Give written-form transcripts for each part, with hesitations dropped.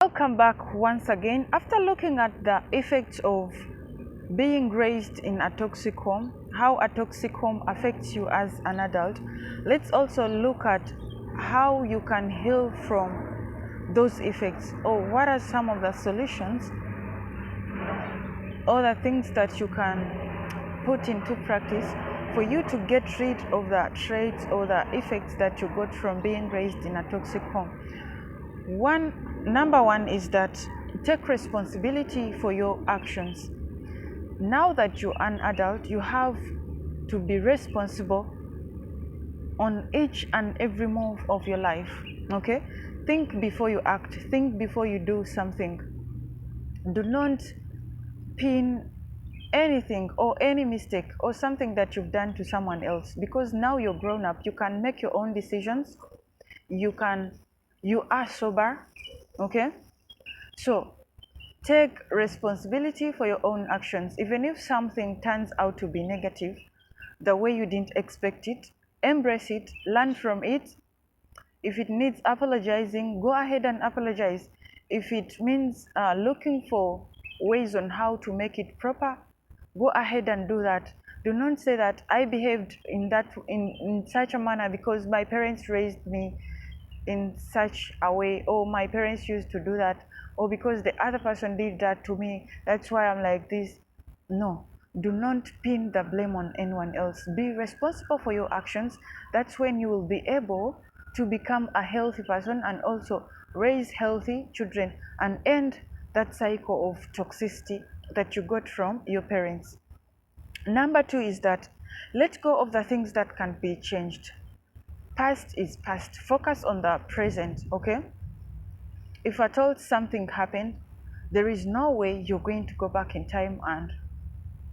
Welcome back once again. After looking at the effects of being raised in a toxic home, how a toxic home affects you as an adult, let's also look at how you can heal from those effects, or what are some of the solutions or the things that you can put into practice for you to get rid of the traits or the effects that you got from being raised in a toxic home. Number one is that take responsibility for your actions. Now that you're an adult, you have to be responsible on each and every move of your life. Okay? Think before you act, think before you do something. Do not pin anything or any mistake or something that you've done to someone else, because now you're grown up. You can make your own decisions. You are sober. Okay? So take responsibility for your own actions. Even if something turns out to be negative, the way you didn't expect it, embrace it, learn from it. If it needs apologizing, go ahead and apologize. If it means looking for ways on how to make it proper, go ahead and do that. Do not say that I behaved in such a manner because my parents raised me in such a way, or my parents used to do that, or because the other person did that to me, that's why I'm like this. No, do not pin the blame on anyone else. Be responsible for your actions. That's when you will be able to become a healthy person and also raise healthy children and end that cycle of toxicity that you got from your parents. Number two is that let go of the things that can be changed. Past is past. Focus on the present. Okay? If at all something happened, there is no way you're going to go back in time and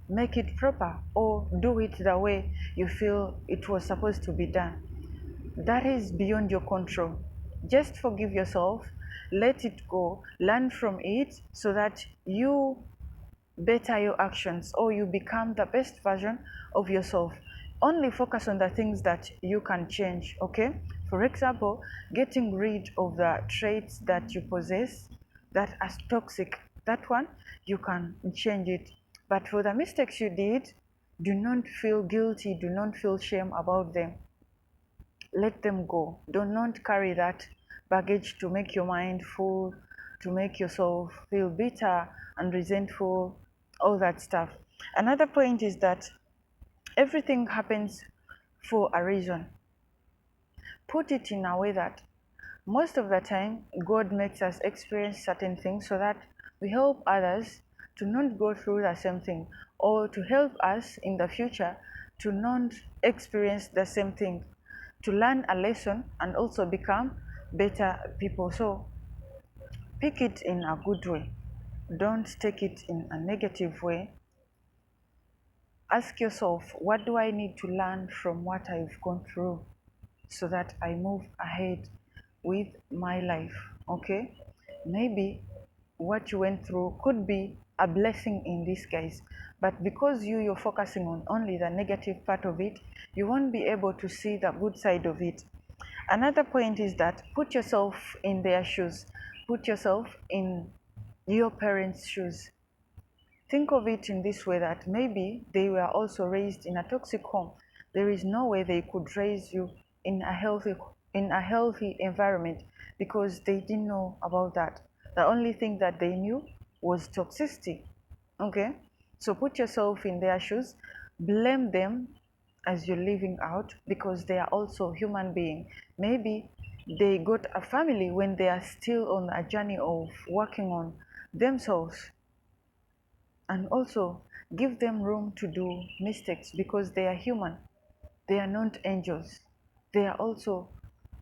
make it proper or do it the way you feel it was supposed to be done. That is beyond your control. Just forgive yourself, let it go, learn from it so that you better your actions or you become the best version of yourself. Only focus on the things that you can change. Okay? For example, getting rid of the traits that you possess that are toxic. That one you can change it. But for the mistakes you did, do not feel guilty, do not feel shame about them. Let them go. Do not carry that baggage to make your mind full, to make yourself feel bitter and resentful, all that stuff. Another point is that everything happens for a reason. Put it in a way that most of the time God makes us experience certain things so that we help others to not go through the same thing, or to help us in the future to not experience the same thing, to learn a lesson and also become better people. So pick it in a good way. Don't take it in a negative way. Ask yourself, what do I need to learn from what I've gone through so that I move ahead with my life? Okay? Maybe what you went through could be a blessing in disguise, but because you're focusing on only the negative part of it, you won't be able to see the good side of it. Another point is that put yourself in their shoes. Put yourself in your parents' shoes. Think of it in this way, that maybe they were also raised in a toxic home. There is no way they could raise you in a healthy environment, because they didn't know about that. The only thing that they knew was toxicity. Okay? So put yourself in their shoes, blame them as you're living out, because they are also human beings. Maybe they got a family when they are still on a journey of working on themselves, and also give them room to do mistakes, because they are human. They are not angels. They are also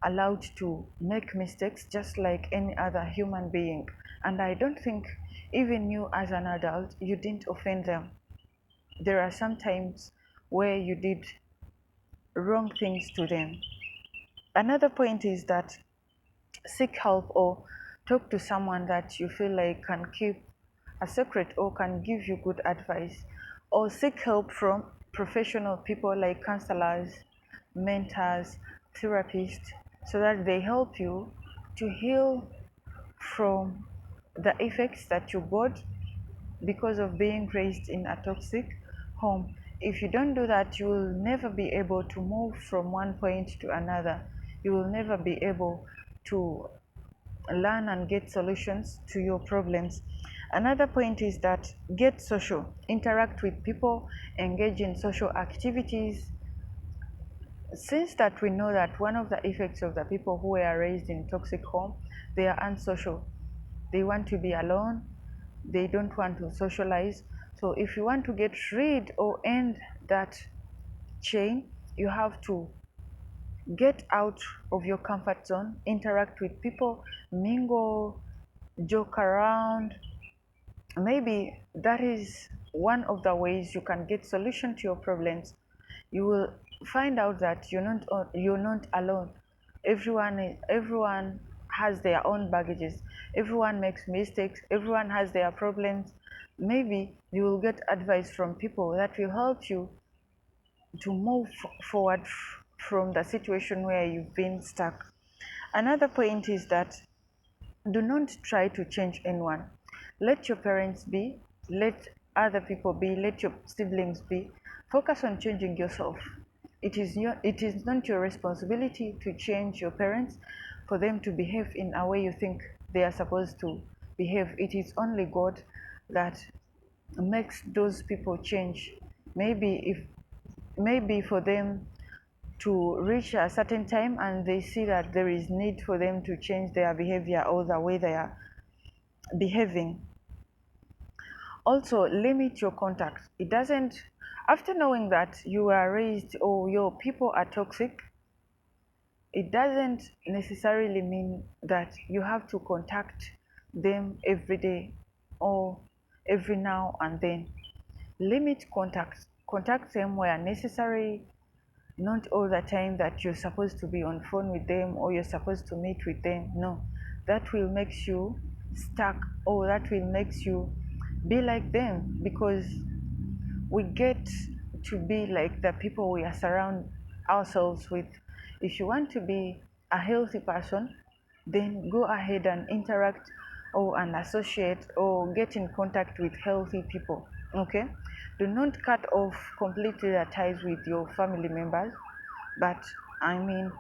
allowed to make mistakes just like any other human being. And I don't think even you as an adult, you didn't offend them. There are some times where you did wrong things to them. Another point is that seek help or talk to someone that you feel like can keep a secret or can give you good advice, or seek help from professional people like counselors, mentors, therapists, so that they help you to heal from the effects that you got because of being raised in a toxic home. If you don't do that, you will never be able to move from one point to another. You will never be able to learn and get solutions to your problems. Another point is that get social, interact with people, engage in social activities. Since that we know that one of the effects of the people who were raised in toxic home, they are unsocial. They want to be alone. They don't want to socialize. So if you want to get rid or end that chain, you have to get out of your comfort zone, interact with people, mingle, joke around. Maybe that is one of the ways you can get solution to your problems. You will find out that you're not alone. Everyone has their own baggages. Everyone makes mistakes. Everyone has their problems. Maybe you will get advice from people that will help you to move forward from the situation where you've been stuck. Another point is that do not try to change anyone. Let your parents be, let other people be, let your siblings be. Focus on changing yourself. It is not your responsibility to change your parents for them to behave in a way you think they are supposed to behave. It is only God that makes those people change. Maybe for them to reach a certain time and they see that there is need for them to change their behavior or the way they are behaving. Also, limit your contacts. It doesn't, after knowing that you are raised or your people are toxic, it doesn't necessarily mean that you have to contact them every day or every now and then. Limit contacts. Contact them where necessary, not all the time that you're supposed to be on phone with them or you're supposed to meet with them. No, that will make you stuck or that will make you be like them, because we get to be like the people we are surround ourselves with. If you want to be a healthy person, then go ahead and interact or and associate or get in contact with healthy people. Okay, do not cut off completely the ties with your family members, but I mean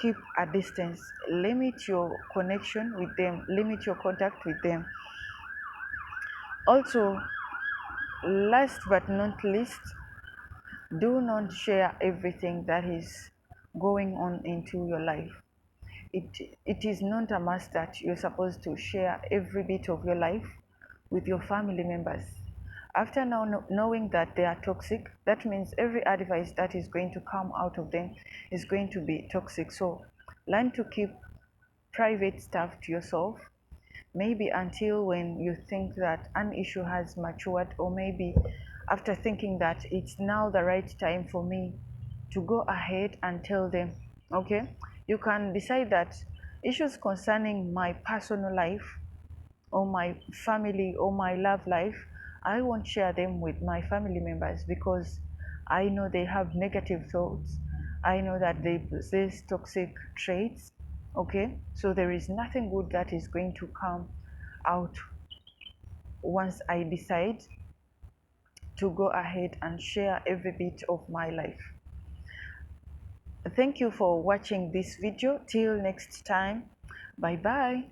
keep a distance. Limit your connection with them, limit your contact with them. Also, last but not least, do not share everything that is going on into your life. It is not a must that you're supposed to share every bit of your life with your family members. After now knowing that they are toxic, that means every advice that is going to come out of them is going to be toxic. So learn to keep private stuff to yourself, maybe until when you think that an issue has matured, or maybe after thinking that it's now the right time for me to go ahead and tell them. Okay, you can decide that issues concerning my personal life or my family or my love life, I won't share them with my family members because I know they have negative thoughts. I know that they possess toxic traits. Okay, so there is nothing good that is going to come out once I decide to go ahead and share every bit of my life. Thank you for watching this video. Till next time, bye bye.